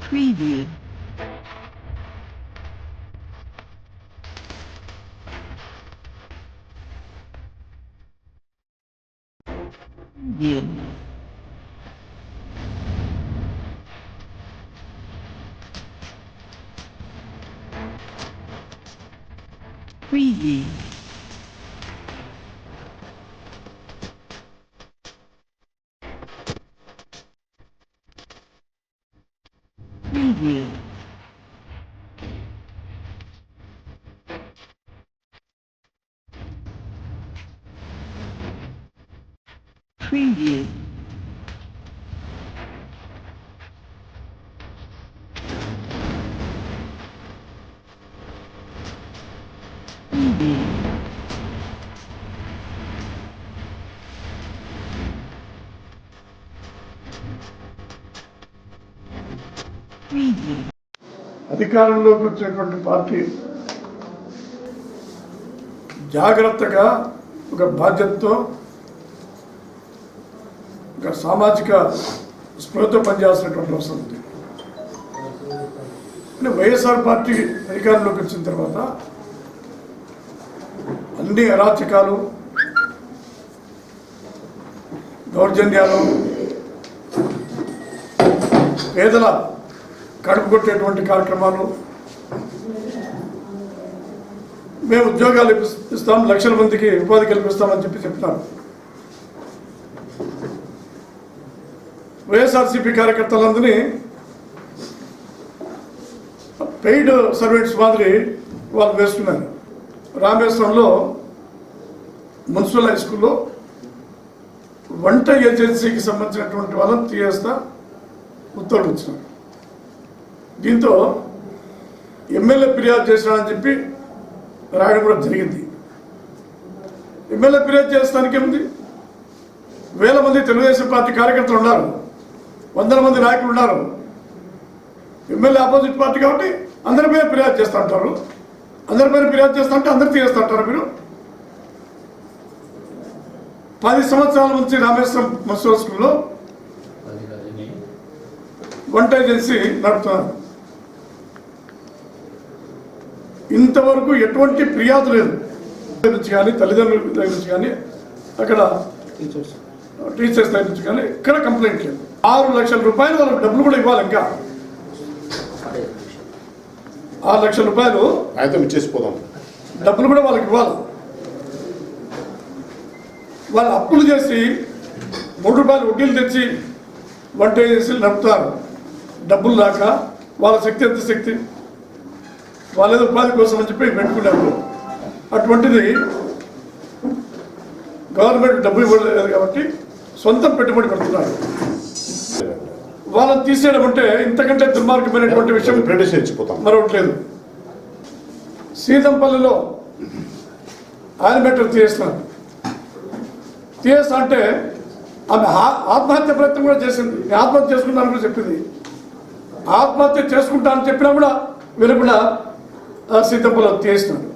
Preview. Preview. Preview. Preview. Preview. Preview. Preview. అధికారంలోకి వచ్చేటువంటి party జాగ్రత్తగా ఒక బాధ్యతతో ఒక సామాజిక స్పృహతో పనిచేయాల్సినటువంటి అవసరం ఉంది. అంటే వైఎస్ఆర్ పార్టీ అధికారంలోకి వచ్చిన తర్వాత అన్ని అరాచకాలు, దౌర్జన్యాలు, పేదల కడుపు కొట్టేటువంటి కార్యక్రమాలు, మేము ఉద్యోగాలు ఇస్తాం, లక్షల మందికి ఉపాధి కల్పిస్తామని చెప్తున్నారు. వైఎస్ఆర్సీపీ కార్యకర్తలందరినీ పెయిడ్ సర్వెంట్స్ మాదిరి వాళ్ళు వేస్తున్నారు. రామేశ్వరంలో మున్సిపల్ హై స్కూల్లో వంట ఏజెన్సీకి సంబంధించినటువంటి వాళ్ళని తీయేస్తా ఉత్తర్వులు వచ్చినారు. దీంతో ఎమ్మెల్యే ఫిర్యాదు చేసినాడని చెప్పి రాయడం కూడా జరిగింది. ఎమ్మెల్యే ఫిర్యాదు చేస్తానికి ఏముంది? వేల మంది తెలుగుదేశం పార్టీ కార్యకర్తలు ఉన్నారు, వందల మంది నాయకులు ఉన్నారు. ఎమ్మెల్యే ఆపోజిట్ పార్టీ కాబట్టి అందరిపైన ఫిర్యాదు చేస్తూ ఉంటారు. అందరిపైన ఫిర్యాదు చేస్తూ ఉంటే అందరు తీయేస్తూ ఉంటారు. మీరు 10 సంవత్సరాల నుంచి రామేశ్వరం మున్సిపల్ స్కూల్లో వంట ఏజెన్సీ నడుపుతున్నారు. ఇంతవరకు ఎటువంటి ఫిర్యాదు లేదు నుంచి కానీ, తల్లిదండ్రుల దగ్గర నుంచి కానీ, అక్కడ టీచర్స్ దగ్గర నుంచి కానీ ఇక్కడ కంప్లైంట్ లేదు. 6 లక్షల రూపాయలు వాళ్ళకి డబ్బులు కూడా ఇవ్వాలి. ఇంకా 6 లక్షల రూపాయలు డబ్బులు కూడా వాళ్ళకి ఇవ్వాలి. వాళ్ళు అప్పులు చేసి 3 రూపాయలు వడ్డీలు తెచ్చి వంట ఏజెన్సీలు నడుపుతారు. డబ్బులు రాక వాళ్ళ శక్తి ఎంత శక్తి, వాళ్ళేదో ఉపాధి కోసం అని చెప్పి పెట్టుకున్నారు. అటువంటిది గవర్నమెంట్ డబ్బులు ఇవ్వలేదు కాబట్టి సొంతం పెట్టుబడి పెడుతున్నారు. వాళ్ళని తీసేయడం అంటే ఇంతకంటే దుర్మార్గమైనటువంటి విషయం మరొకటి లేదు. సీతంపల్లిలో ఆనిమేటర్ తీయేస్తున్నారు. తీయేస్తా అంటే ఆమె ఆత్మహత్య ప్రయత్నం కూడా చేసింది. ఆత్మహత్య చేసుకుంటానని కూడా చెప్పింది. ఆత్మహత్య చేసుకుంటానని చెప్పినా కూడా వినకుండా సీతంపల్లిలో తీయేస్తున్నారు.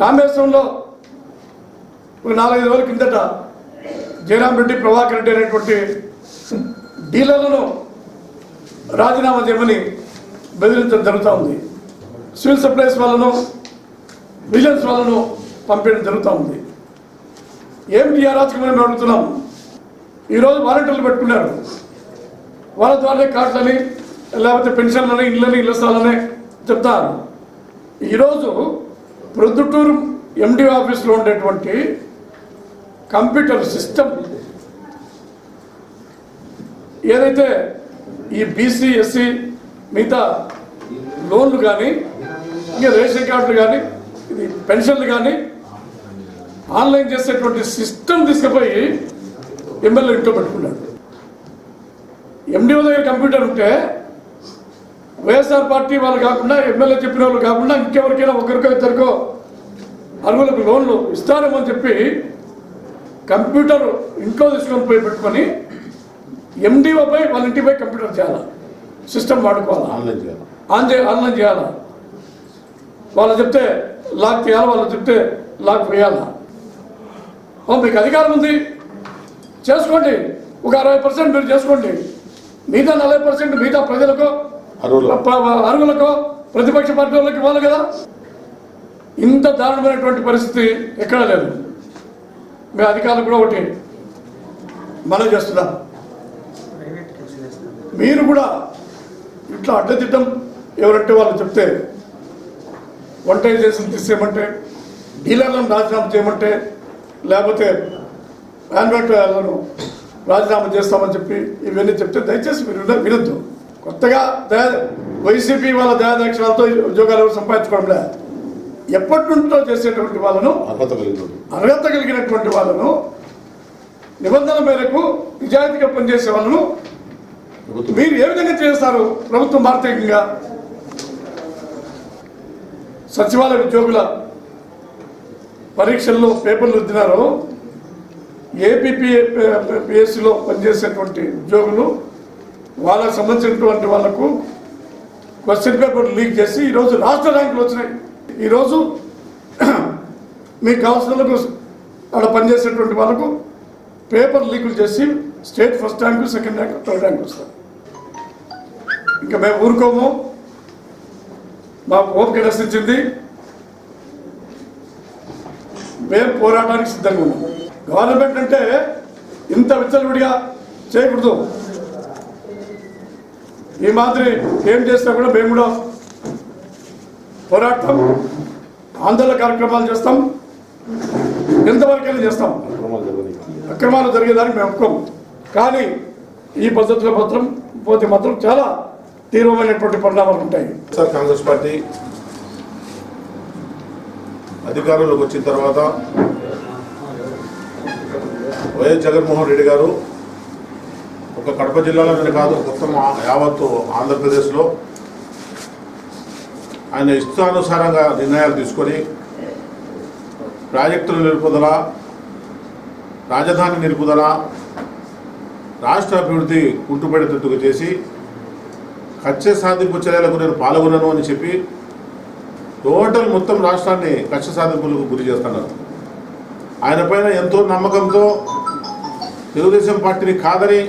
రామేశ్వరంలో ఒక 4-5 రోజుల కిందట జయరాం రెడ్డి, ప్రభాకర్ రెడ్డి అనేటువంటి డీలర్లను రాజీనామా చేయమని బెదిరించడం జరుగుతూ ఉంది. సివిల్ సప్లైస్ వాళ్ళను, విజిలెన్స్ వాళ్ళను పంపించడం జరుగుతూ ఉంది. ఏమిటి అరాచకమని మేము అడుగుతున్నాం. ఈరోజు వాలంటీర్లు పెట్టుకున్నారు. వాళ్ళ ద్వారా కార్డులని, లేకపోతే పెన్షన్లని, ఇళ్ళని, ఇళ్ళ స్థలాలని చెప్తారు. ఈరోజు ప్రొద్దుటూరు ఎండి ఆఫీస్లో ఉండేటువంటి కంప్యూటర్ సిస్టమ్ ఏదైతే ఈ బీసీ, ఎస్సీ మిగతా లోన్లు కానీ, ఇంకా రేషన్ కార్డులు కానీ, ఇది పెన్షన్లు కానీ ఆన్లైన్ చేసేటువంటి సిస్టమ్ తీసుకుపోయి ఎమ్మెల్యే ఇంట్లో పెట్టుకున్నాడు. ఎండిఓ దగ్గర కంప్యూటర్ ఉంటే వైఎస్ఆర్ పార్టీ వాళ్ళు కాకుండా, ఎమ్మెల్యే చెప్పిన వాళ్ళు కాకుండా ఇంకెవరికైనా ఒకరికో ఇద్దరికో అర్హులకు లోన్లు ఇస్తారేమో అని చెప్పి కంప్యూటర్ ఇంట్లో తీసుకొని పోయి పెట్టుకొని ఎండిఓపై వాళ్ళ ఇంటిపై కంప్యూటర్ చేయాలి, సిస్టమ్ వాడుకోవాలి, ఆన్లైన్ చేయాలి. వాళ్ళు చెప్తే లాక్ తీయాలి, వాళ్ళు చెప్తే లాక్ వేయాలి. మీకు అధికారం ఉంది, చేసుకోండి. ఒక 60% మీరు చేసుకోండి. మిగతా 40% మిగతా ప్రజలకు అర్హులకు ప్రతిపక్ష పార్టీలకు ఇవ్వాలి కదా. ఇంత దారుణమైనటువంటి పరిస్థితి ఎక్కడా లేదు. మీ అధికారులు కూడా ఒకటి మనం చేస్తున్నాం, మీరు కూడా ఇట్లా అడ్డదిడ్డం ఎవరంటే వాళ్ళు చెప్తే వంటైజేషన్ తీసేయమంటే, డీలర్లను రాజీనామా చేయమంటే, లేకపోతే యాన్వర్ట్లను రాజీనామా చేస్తామని చెప్పి ఇవన్నీ చెప్తే దయచేసి మీరు వినొద్దు. కొత్తగా వైసీపీ వాళ్ళ దయాదాక్షిణాలతో ఉద్యోగాలు ఎవరు సంపాదించుకోవడం లేదు. ఎప్పటి నుండో చేసేటువంటి వాళ్ళను, అర్హత కలిగినటువంటి వాళ్ళను, నిబంధనల మేరకు నిజాయితీగా పనిచేసే వాళ్ళను మీరు ఏ విధంగా చేస్తారు? ప్రభుత్వం భారతీయంగా సచివాలయ ఉద్యోగుల పరీక్షల్లో పేపర్లు వదిలినారు. ఏపీపీఎస్సీలో పనిచేసేటువంటి ఉద్యోగులు వాళ్ళకు సంబంధించినటువంటి వాళ్లకు క్వశ్చన్ పేపర్ లీక్ చేసి ఈరోజు రాష్ట్ర ర్యాంకులు వచ్చినాయి. ఈరోజు మీకు కావాల్సిన వాళ్ళకు అక్కడ పనిచేసేటువంటి వాళ్ళకు పేపర్ లీకులు చేసి state first rank, second rank, third rank వస్తారు. ఇంకా మేము ఊరుకోము, మాకు ఓపిక నశించింది, మేము పోరాటానికి సిద్ధంగా ఉన్నాం. గవర్నమెంట్ అంటే ఇంత విచ్చలవిడిగా చేయకూడదు. ఈ మాదిరి ఏం చేసినా కూడా మేము కూడా పోరాటం, ఆందోళన కార్యక్రమాలు చేస్తాం, ఎంతవరకైనా చేస్తాం. అక్రమాలు జరిగేదానికి మేము ఒప్పుకోము. కానీ ఈ పద్ధతిలో మాత్రం చాలా తీవ్రమైనటువంటి పరిణామాలు ఉంటాయి. సార్, కాంగ్రెస్ పార్టీ అధికారంలోకి వచ్చిన తర్వాత వైఎస్ జగన్మోహన్ రెడ్డి గారు ఒక కడప జిల్లాలోనే కాదు, మొత్తం యావత్తు ఆంధ్రప్రదేశ్లో ఆయన ఇష్టానుసారంగా నిర్ణయాలు తీసుకొని ప్రాజెక్టుల నిలుపుదల, రాజధాని నిలుపుదల, రాష్ట్ర అభివృద్ధి కుంటుపడేటట్టుగా చేసి కక్ష సాధింపు చర్యలకు నేను పాల్గొనను అని చెప్పి టోటల్ మొత్తం రాష్ట్రాన్ని కక్ష సాధింపులకు గురి చేస్తున్నారు. ఆయన పైన ఎంతో నమ్మకంతో తెలుగుదేశం పార్టీని కాదని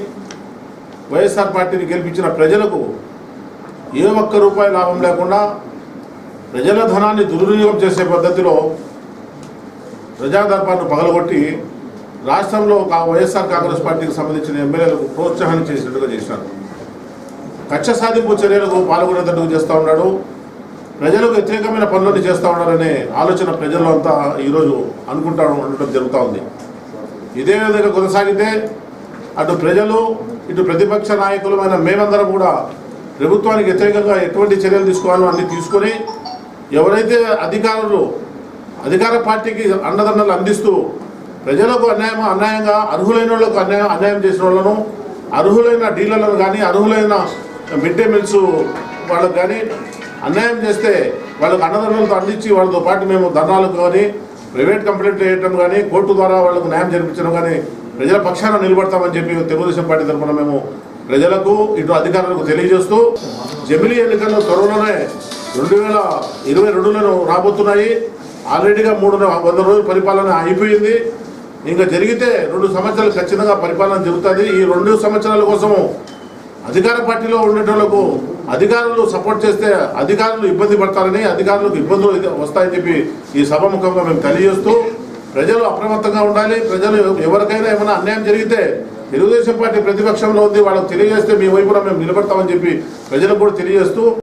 వైఎస్ఆర్ పార్టీని గెలిపించిన ప్రజలకు ఏ ఒక్క రూపాయి లాభం లేకుండా ప్రజల ధనాన్ని దుర్వినియోగం చేసే పద్ధతిలో ప్రజాదర్బార్ను పగలగొట్టి రాష్ట్రంలో వైఎస్ఆర్ కాంగ్రెస్ పార్టీకి సంబంధించిన ఎమ్మెల్యేలకు ప్రోత్సాహం చేసినట్టుగా చేశారు. కక్ష సాధింపు చర్యలకు పాల్గొనేటట్టుగా చేస్తూ ఉన్నాడు. ప్రజలకు వ్యతిరేకమైన పనులను చేస్తూ ఉన్నారనే ఆలోచన ప్రజల్లో అంతా ఈరోజు ఉండటం జరుగుతూ ఉంది. ఇదే విధంగా కొనసాగితే అటు ప్రజలు, ఇటు ప్రతిపక్ష నాయకులమైన మేమందరం కూడా ప్రభుత్వానికి వ్యతిరేకంగా ఎటువంటి చర్యలు తీసుకోవాలో అన్ని తీసుకొని, ఎవరైతే అధికార పార్టీకి అండదండలు అందిస్తూ ప్రజలకు అన్యాయంగా అర్హులైన వాళ్ళకు అన్యాయం చేసిన వాళ్ళను, అర్హులైన డీలర్లను కానీ, అర్హులైన మిడ్ డే మీల్స్ వాళ్ళకు కానీ అన్యాయం చేస్తే వాళ్ళకు అండదండలతో అందించి వాళ్ళతో పాటు మేము ధర్నాలకు కానీ, ప్రైవేట్ కంప్లైంట్లు వేయటం కానీ, కోర్టు ద్వారా వాళ్ళకు న్యాయం జరిపించడం కానీ ప్రజల పక్షాన నిలబడతామని చెప్పి తెలుగుదేశం పార్టీ తరఫున మేము ప్రజలకు, ఇటు అధికారులకు తెలియజేస్తూ, జమిలీ ఎన్నికల్లో త్వరలోనే 2022లో రాబోతున్నాయి. ఆల్రెడీగా 300 రోజుల పరిపాలన అయిపోయింది. ఇంకా జరిగితే 2 సంవత్సరాలు ఖచ్చితంగా పరిపాలన జరుగుతుంది. ఈ 2 సంవత్సరాల కోసము అధికార పార్టీలో ఉండేటోళ్లకు అధికారులు సపోర్ట్ చేస్తే అధికారులు ఇబ్బంది పడతారని, అధికారులకు ఇబ్బందులు వస్తాయని చెప్పి ఈ సభాముఖంగా మేము తెలియజేస్తూ, ప్రజలు అప్రమత్తంగా ఉండాలి. ప్రజలు ఎవరికైనా ఏమైనా అన్యాయం జరిగితే తెలుగుదేశం పార్టీ ప్రతిపక్షంలో ఉంది, వాళ్ళకు తెలియజేస్తే మీ వైపున మేము నిలబడతామని చెప్పి ప్రజలకు కూడా తెలియజేస్తూ